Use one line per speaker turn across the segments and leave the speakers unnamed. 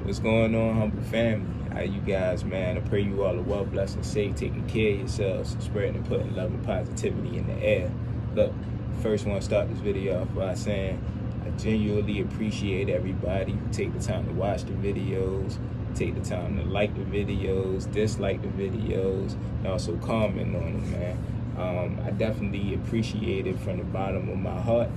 What's going on, humble family? How you guys, man? I pray you all are well, blessed, and safe, taking care of yourselves, spreading and putting love and positivity in the air. Look, first want to start this video off by saying I genuinely appreciate everybody who take the time to watch the videos, take the time to like the videos, dislike the videos, and also comment on them, man. I definitely appreciate it from the bottom of my heart.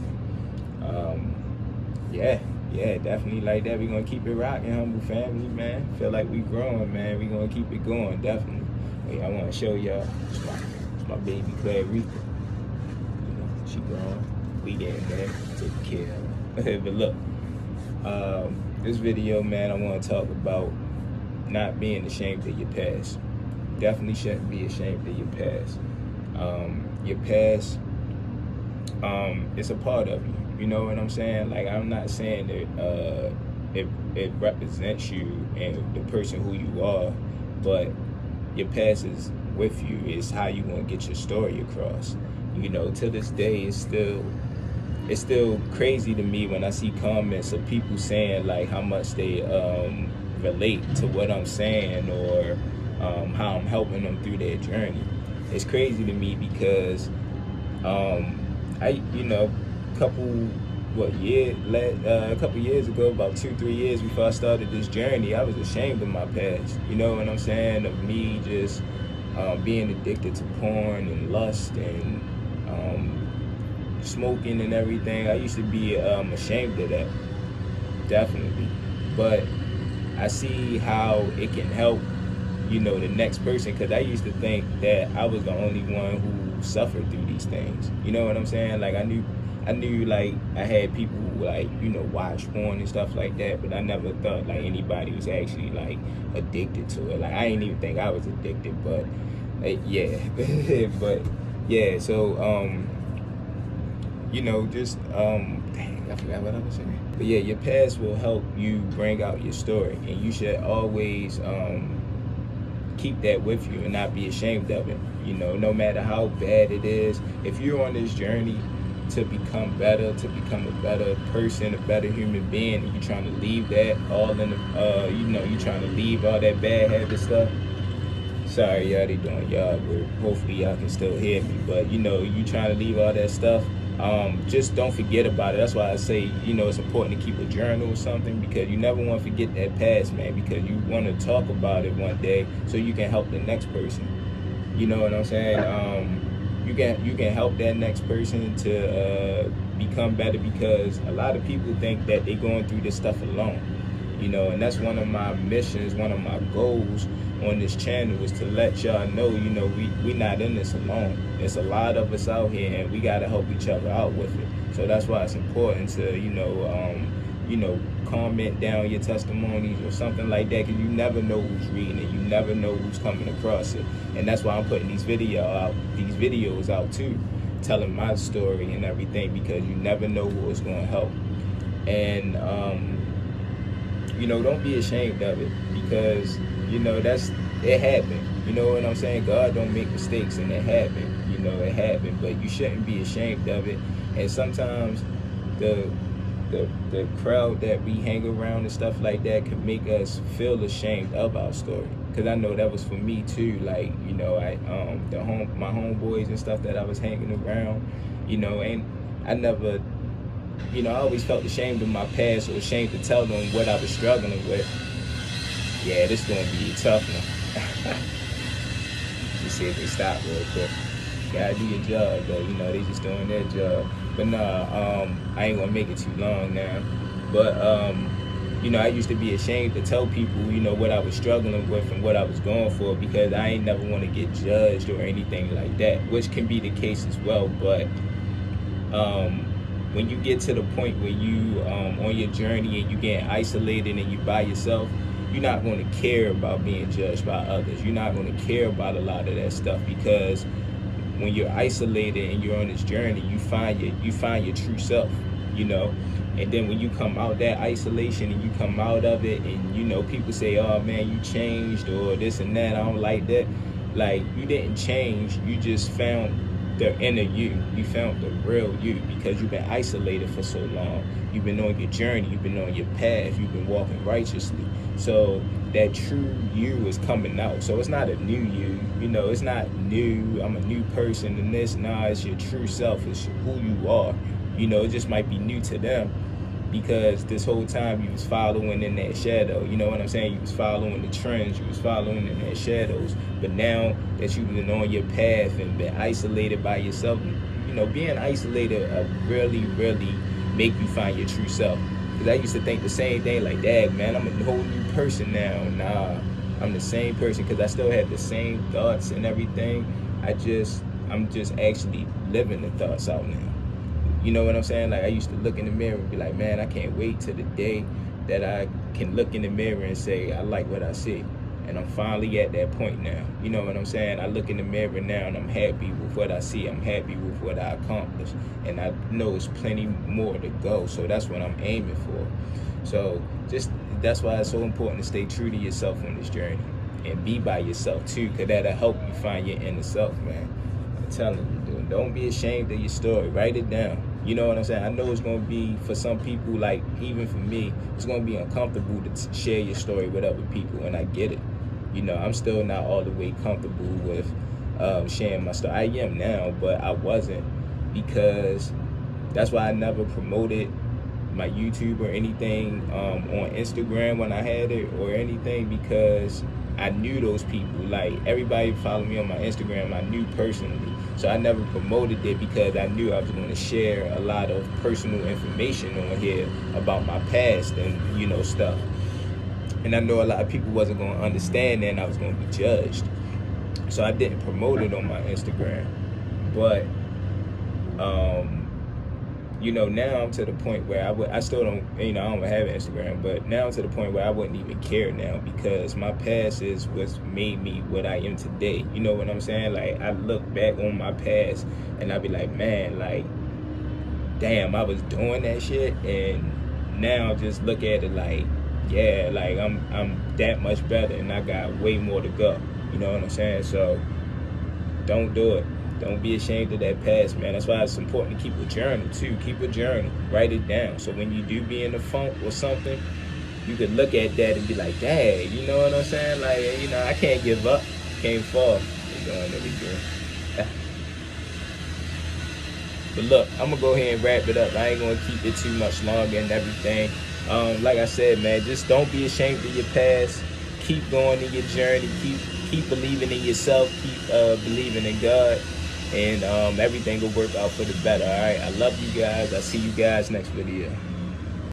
Yeah, definitely like that. We're gonna keep it rocking, humble family, man. Feel like we growing, man. We're gonna keep it going, definitely. Wait, I wanna show y'all. It's my baby Clarica. You know, she growing. We getting there, taking care of her. But look, this video, man, I wanna talk about not being ashamed of your past. Definitely shouldn't be ashamed of your past. Your past, it's a part of you. You know what I'm saying? Like, I'm not saying that it represents you and the person who you are, but your past is with you. It's how you want to get your story across. You know, to this day, it's still crazy to me when I see comments of people saying like how much they relate to what I'm saying or how I'm helping them through their journey. It's crazy to me because a couple years ago, about 2-3 years before I started this journey, I was ashamed of my past. You know what I'm saying? Of me just being addicted to porn and lust and smoking and everything. I used to be ashamed of that, definitely. But I see how it can help, you know, the next person, because I used to think that I was the only one who suffered through these things. You know what I'm saying? Like, I knew like I had people who, like, you know, watch porn and stuff like that, but I never thought like anybody was actually like addicted to it. Like, I didn't even think I was addicted, but yeah. But yeah, so you know, just dang, I forgot what I was saying. But yeah, your past will help you bring out your story, and you should always keep that with you and not be ashamed of it. You know, no matter how bad it is, if you're on this journey to become better, to become a better person, a better human being, and you're trying to leave that all in the, you know, you're trying to leave all that bad habit stuff. Sorry, y'all, they doing yard work. Hopefully y'all can still hear me, but you know, you trying to leave all that stuff. Just don't forget about it. That's why I say, you know, it's important to keep a journal or something, because you never want to forget that past, man, because you want to talk about it one day so you can help the next person. You know what I'm saying? You can help that next person to become better, because a lot of people think that they're going through this stuff alone. You know, and that's one of my missions, one of my goals on this channel, is to let y'all know, you know, we not in this alone. There's a lot of us out here, and we got to help each other out with it. So that's why it's important to, you know, comment down your testimonies or something like that, because you never know who's reading it. You never know who's coming across it. And that's why I'm putting these videos out too, telling my story and everything, because you never know who is going to help. And you know, don't be ashamed of it, because, you know, it happened. You know what I'm saying? God don't make mistakes, and it happened. You know, it happened, but you shouldn't be ashamed of it. And sometimes the crowd that we hang around and stuff like that can make us feel ashamed of our story. Because I know that was for me too. Like, you know, my homeboys and stuff that I was hanging around, you know, and I never, you know, I always felt ashamed of my past, or ashamed to tell them what I was struggling with. Yeah, this is gonna be a tough one. Let's see if they stop real quick. Gotta do your job though, you know, they just doing their job. But nah, I ain't gonna make it too long now. But you know, I used to be ashamed to tell people, you know, what I was struggling with and what I was going for, because I ain't never want to get judged or anything like that, which can be the case as well. But when you get to the point where you on your journey and you get isolated and you by yourself, you're not going to care about being judged by others. You're not going to care about a lot of that stuff, because when you're isolated and you're on this journey, you find your true self, you know. And then when you come out that isolation and you come out of it, and, you know, people say, oh man, you changed, or this and that, I don't like that. Like, you didn't change, you just found the inner you. You found the real you because you've been isolated for so long. You've been on your journey. You've been on your path. You've been walking righteously. So that true you is coming out. So it's not a new you. You know, it's not new. I'm a new person and this. Nah, it's your true self. It's who you are. You know, it just might be new to them because this whole time you was following in that shadow. You know what I'm saying? You was following the trends. You was following in that shadows. But now that you've been on your path and been isolated by yourself, you know, being isolated really, really make you find your true self. Because I used to think the same thing, like, dang, man, I'm a whole new person now. Nah, I'm the same person because I still have the same thoughts and everything. I'm just actually living the thoughts out now. You know what I'm saying? Like, I used to look in the mirror and be like, man, I can't wait till the day that I can look in the mirror and say, I like what I see. And I'm finally at that point now. You know what I'm saying? I look in the mirror now and I'm happy with what I see. I'm happy with what I accomplished. And I know it's plenty more to go. So that's what I'm aiming for. So that's why it's so important to stay true to yourself on this journey. And be by yourself too, because that'll help you find your inner self, man. I'm telling you, dude, don't be ashamed of your story. Write it down. You know what I'm saying? I know it's going to be, for some people, like, even for me, it's going to be uncomfortable to share your story with other people, and I get it. You know, I'm still not all the way comfortable with sharing my story. I am now, but I wasn't, because that's why I never promoted my YouTube or anything on Instagram when I had it or anything, because I knew those people. Like, everybody followed me on my Instagram, I knew personally. So I never promoted it because I knew I was going to share a lot of personal information on here about my past and, you know, stuff. And I know a lot of people wasn't going to understand that and I was going to be judged. So I didn't promote it on my Instagram. But, you know, now I'm to the point where I still don't, you know, I don't have Instagram, but now I'm to the point where I wouldn't even care now because my past is what's made me what I am today. You know what I'm saying? Like, I look back on my past and I be like, man, like, damn, I was doing that shit, and now just look at it like, yeah, like I'm that much better and I got way more to go. You know what I'm saying? So don't do it. Don't be ashamed of that past, man. That's why it's important to keep a journal, too. Keep a journal. Write it down. So when you do be in the funk or something, you could look at that and be like, dang, you know what I'm saying? Like, you know, I can't give up. Can't fall. You're doing everything. But look, I'm going to go ahead and wrap it up. I ain't going to keep it too much longer and everything. Like I said, man, just don't be ashamed of your past. Keep going in your journey. Keep believing in yourself. Keep believing in God. And everything will work out for the better, all right? I love you guys. I'll see you guys next video.